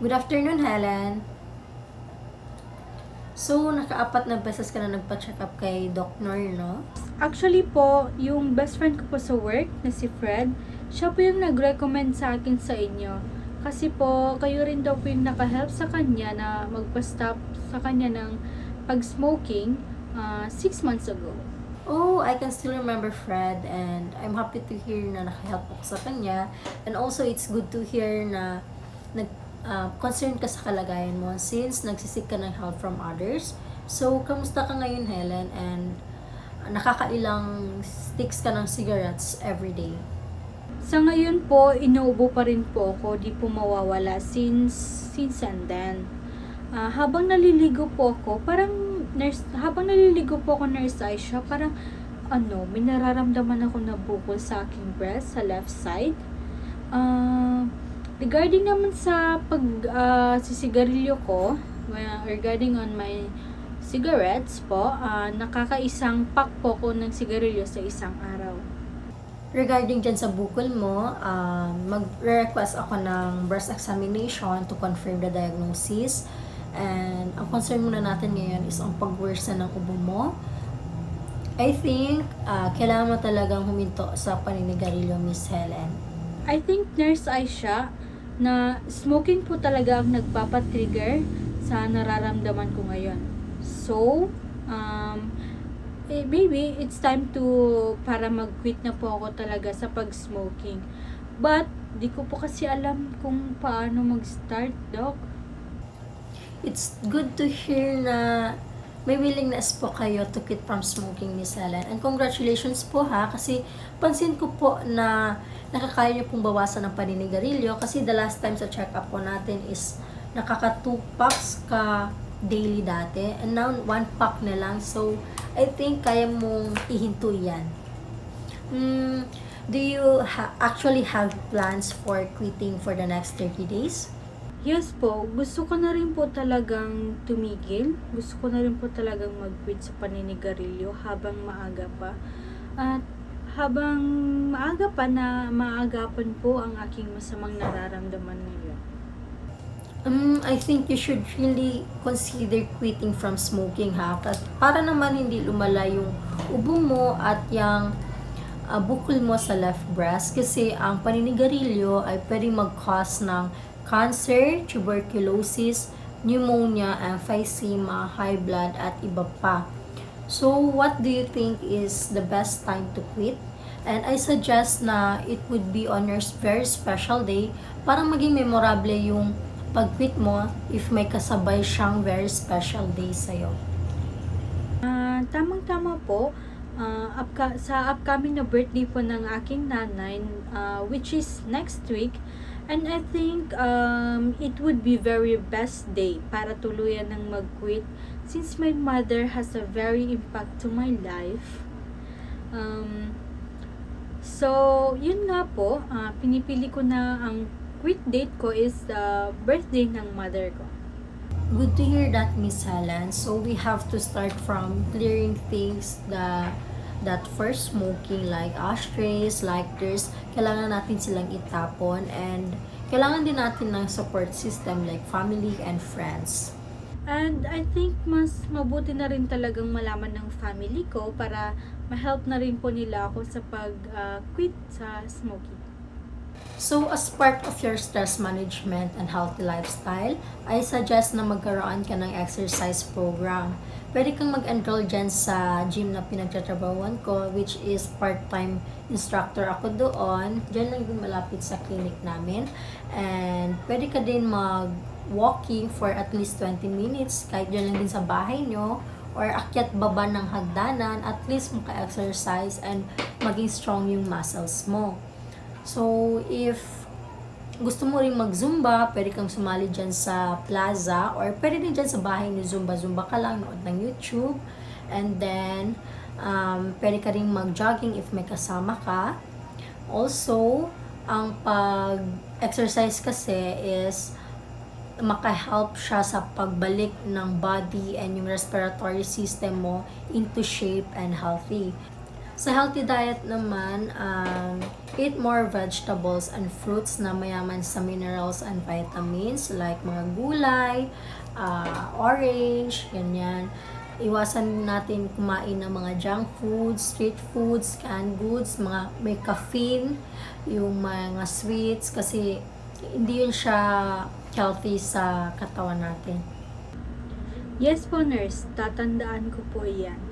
Good afternoon, Helen. So, nakaapat na beses ka na nagpa-check up kay Doc Nor, no? Actually po, yung best friend ko po sa work na si Fred, siya po yung nag-recommend sa akin sa inyo. Kasi po, kayo rin daw po yung nakahelp sa kanya na magpa-stop sa kanya ng pag-smoking 6 months ago. Oh, I can still remember Fred and I'm happy to hear na nakahelp ako sa kanya. And also, it's good to hear na concerned ka sa kalagayan mo since nagsisik ka ng help from others. So, kamusta ka ngayon, Helen? And nakakailang sticks ka ng cigarettes every day? Sa ngayon po, inuubo pa rin po ako, di po mawawala since and then. Habang naliligo po ako, Nurse Aisha, parang may nararamdaman ako na bukol sa aking breast, sa left side. Regarding naman sa sisigarilyo ko, regarding on my cigarettes po, nakakaisang pack po ko ng sigarilyo sa isang araw. Regarding dyan sa bukol mo, mag-request ako ng breast examination to confirm the diagnosis. And ang concern muna natin ngayon is ang pag-worsen ng ubo mo. I think, kailangan mo talagang huminto sa paninigarilyo, Miss Helen. I think, Nurse Aisha, na smoking po talaga ang nagpapatrigger sa nararamdaman ko ngayon. So, maybe it's time para mag-quit na po ako talaga sa pag-smoking. But, di ko po kasi alam kung paano mag-start, Doc. It's good to hear na may willingness po kayo to quit from smoking, Miss Helen. And congratulations po ha, kasi pansin ko po na nakakaya niyo pong bawasan ng paninigarilyo kasi the last time sa check-up po natin is nakaka 2 packs ka daily dati and now 1 pack na lang. So, I think kaya mong ihinto yan. Do you actually have plans for quitting for the next 30 days? Yes po, gusto ko na rin po talagang tumigil. Gusto ko na rin po talagang mag-quit sa paninigarilyo habang maaga pa. At habang maaga pa na maagapan po ang aking masamang nararamdaman ngayon. I think you should really consider quitting from smoking ha. Para naman hindi lumala yung ubo mo at yung bukol mo sa left breast kasi ang paninigarilyo ay pwedeng mag-cause ng cancer, tuberculosis, pneumonia, emphysema, high blood, at iba pa. So, what do you think is the best time to quit? And I suggest na it would be on your very special day para maging memorable yung pag-quit mo if may kasabay siyang very special day sa'yo. Tamang-tama po. Sa upcoming na birthday po ng aking nanay, which is next week, and I think it would be very best day para tuluyan ng mag-quit since my mother has a very impact to my life. So, yun nga po, pinipili ko na ang quit date ko is the birthday ng mother ko. Good to hear that, Miss Helen. So we have to start from clearing things that first smoking like ashtrays, lighters, kailangan natin silang itapon and kailangan din natin ng support system like family and friends. And I think mas mabuti na rin talagang malaman ng family ko para ma-help na rin po nila ako sa pag-quit sa smoking. So, as part of your stress management and healthy lifestyle, I suggest na magkaroon ka ng exercise program. Pwede kang mag-enroll dyan sa gym na pinagtatrabahuan ko, which is part-time instructor ako doon. Dyan lang din malapit sa clinic namin. And pwede ka din mag-walking for at least 20 minutes, kahit dyan lang din sa bahay nyo, or akyat baba ng hagdanan, at least maka-exercise and maging strong yung muscles mo. So, if gusto mo rin mag-zumba, pwede kang sumali dyan sa plaza or pwede din dyan sa bahay ni Zumba ka lang, nood ng YouTube. And then, pwede ka rin mag-jogging if may kasama ka. Also, ang pag-exercise kasi is maka-help siya sa pagbalik ng body and yung respiratory system mo into shape and healthy. Sa healthy diet naman, eat more vegetables and fruits na mayaman sa minerals and vitamins like mga gulay, orange, ganyan. Iwasan natin kumain ng mga junk foods, street foods, canned goods, mga may caffeine, yung mga sweets, kasi hindi yun siya healthy sa katawan natin. Yes po, nurse. Tatandaan ko po yan.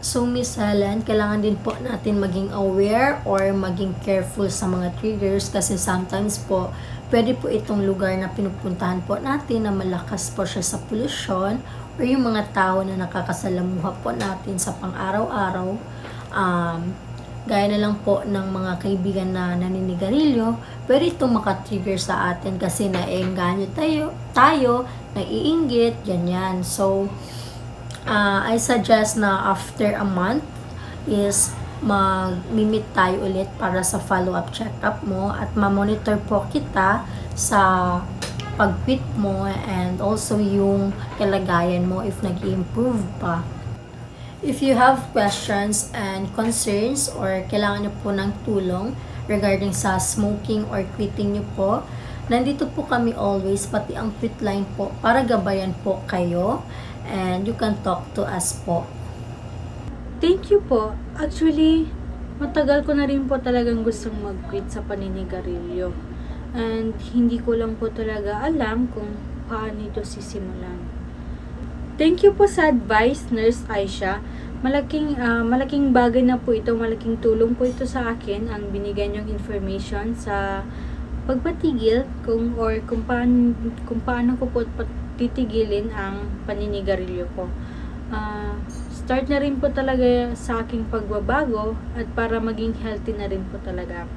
So, Miss Helen, kailangan din po natin maging aware or maging careful sa mga triggers kasi sometimes po, pwede po itong lugar na pinupuntahan po natin na malakas po siya sa pollution or yung mga tao na nakakasalamuha po natin sa pang-araw-araw. Gaya na lang po ng mga kaibigan na naninigarilyo, pwede itong makatrigger sa atin kasi naengganyo tayo, naiinggit, ganyan. So, I suggest na after a month is mag-meet tayo ulit para sa follow-up check-up mo at ma-monitor po kita sa pag-quit mo and also yung kalagayan mo if nag-improve pa. If you have questions and concerns or kailangan niyo po ng tulong regarding sa smoking or quitting niyo po, nandito po kami always, pati ang quit line po, para gabayan po kayo and you can talk to us po. Thank you po. Actually, matagal ko na rin po talagang gustong mag-quit sa paninigarilyo. And hindi ko lang po talaga alam kung paano ito sisimulan. Thank you po sa advice, Nurse Aisha. Malaking bagay na po ito, malaking tulong po ito sa akin ang binigay niyong information sa pagpatigil kung paano ko po titigilin ang paninigarilyo ko. Start na rin po talaga sa aking pagbabago at para maging healthy na rin po talaga.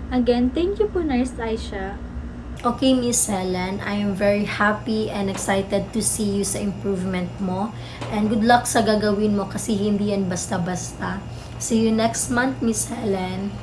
Again, thank you po, Nurse Aisha. Okay, Miss Helen, I am very happy and excited to see you sa improvement mo. And good luck sa gagawin mo kasi hindi yan basta-basta. See you next month, Miss Helen.